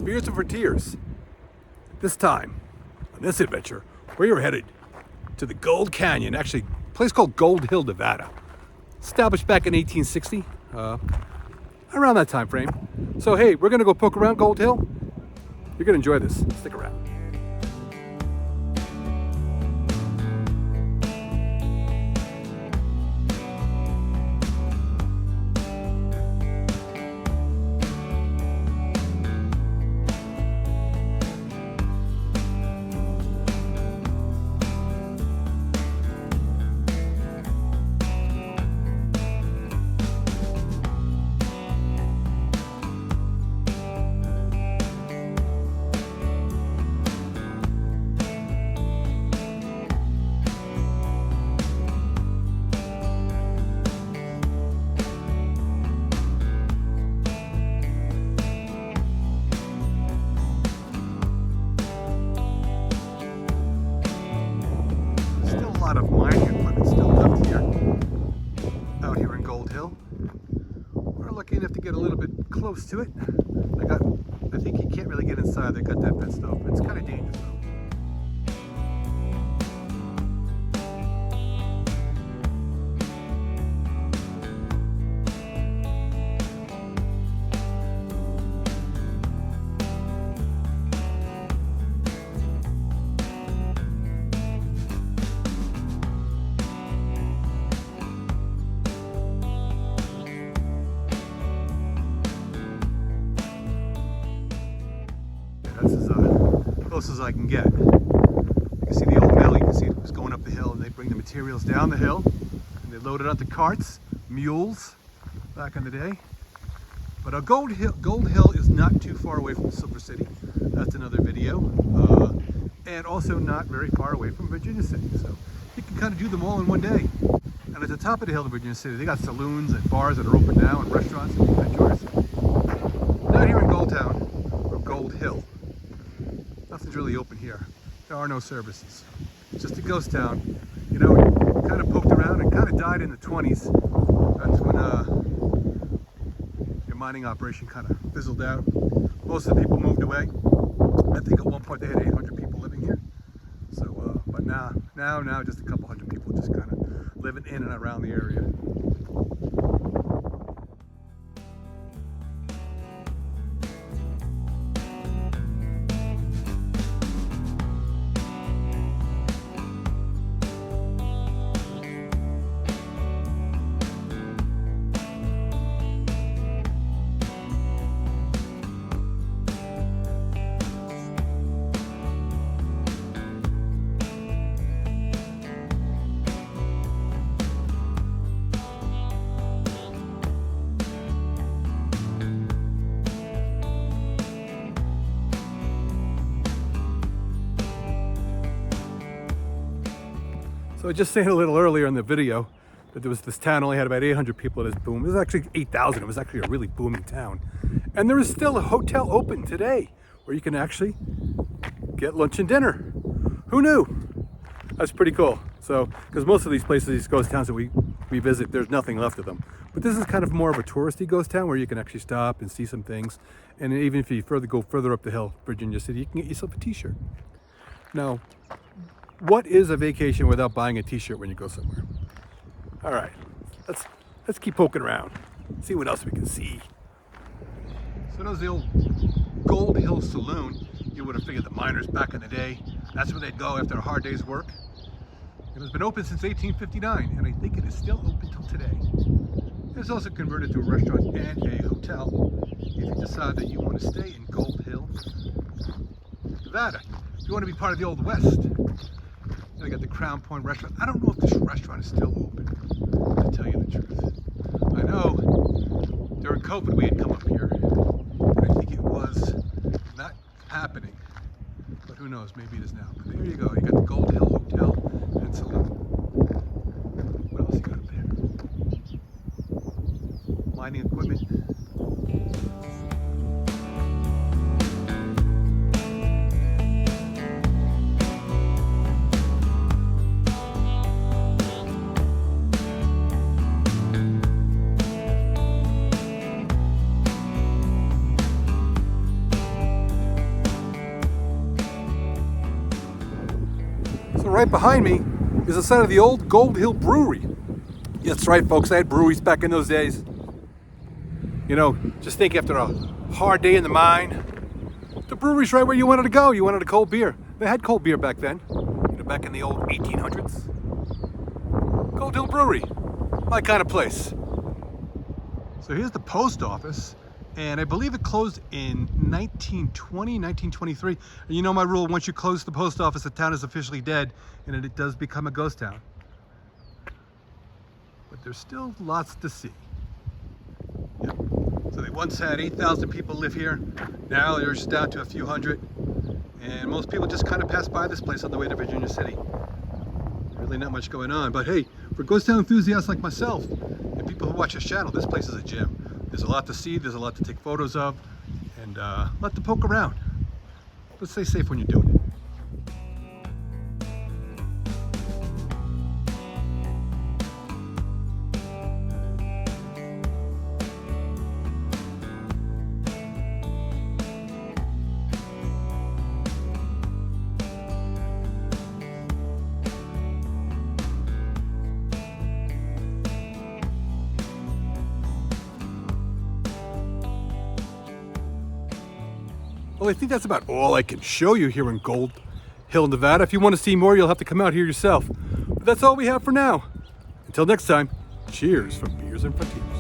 beers and for tears. This time, on this adventure, we are headed to the Gold Canyon, actually a place called Gold Hill, Nevada. Established back in 1860, around that time frame. So hey, we're gonna go poke around Gold Hill. You're gonna enjoy this, stick around. A lot of mining equipment still left here, out here in Gold Hill. We're lucky enough to get a little bit close to it. I think you can't really get inside. They got that fenced off. It's kind of dangerous though. That's as close as I can get. You can see the old mill, you can see it was going up the hill, and they bring the materials down the hill, and they load it onto carts, mules, back in the day. But Gold Hill is not too far away from Silver City. That's another video. And also not very far away from Virginia City. So you can kind of do them all in one day. And at the top of the hill in Virginia City, they got saloons and bars that are open now, and restaurants and enjoys. Down here in Gold Town, or Gold Hill, nothing's really open here. There are no services. It's just a ghost town. You know, it kind of poked around and kind of died in the 20s. That's when your mining operation kind of fizzled out. Most of the people moved away. I think at one point they had 800 people living here. So, but now just a couple hundred people just kind of living in and around the area. So I just said a little earlier in the video that there was this town only had about 800 people at its boom. It was actually 8,000. It was actually a really booming town. And there is still a hotel open today where you can actually get lunch and dinner. Who knew? That's pretty cool. So, because most of these places, these ghost towns that we visit, there's nothing left of them. But this is kind of more of a touristy ghost town where you can actually stop and see some things. And even if you go further up the hill, Virginia City, you can get yourself a t-shirt. Now, what is a vacation without buying a t-shirt when you go somewhere? All right, let's keep poking around, see what else we can see. So there's the old Gold Hill Saloon. You would have figured the miners back in the day, that's where they'd go after a hard day's work. It has been open since 1859, and I think it is still open till today. It's also converted to a restaurant and a hotel if you decide that you want to stay in Gold Hill, Nevada. If you want to be part of the Old West. They got the Crown Point restaurant. I don't know if this restaurant is still open, to tell you the truth. I know during COVID we had come up here, but I think it was not happening. But who knows, maybe it is now. But there you go, you got the Gold Hill Hotel and Saloon. What else you got up there? Mining equipment. right behind me is the site of the old Gold Hill Brewery. That's right, folks, I had breweries back in those days. You know, just think after a hard day in the mine, the brewery's right where you wanted to go. You wanted a cold beer. They had cold beer back then, you know, back in the old 1800s. Gold Hill Brewery, my kind of place. So here's the post office, and I believe it closed in 1920, 1923. And you know my rule, once you close the post office, the town is officially dead, and it does become a ghost town. But there's still lots to see. Yep. So they once had 8,000 people live here. Now they're just down to a few hundred. And most people just kind of pass by this place on the way to Virginia City. Really not much going on, but hey, for ghost town enthusiasts like myself and people who watch this channel, this place is a gem. There's a lot to see, there's a lot to take photos of, and a lot to poke around. But stay safe when you're doing it. Well, I think that's about all I can show you here in Gold Hill, Nevada. If you want to see more, you'll have to come out here yourself. But that's all we have for now. Until next time, cheers from Beers and Frontiers.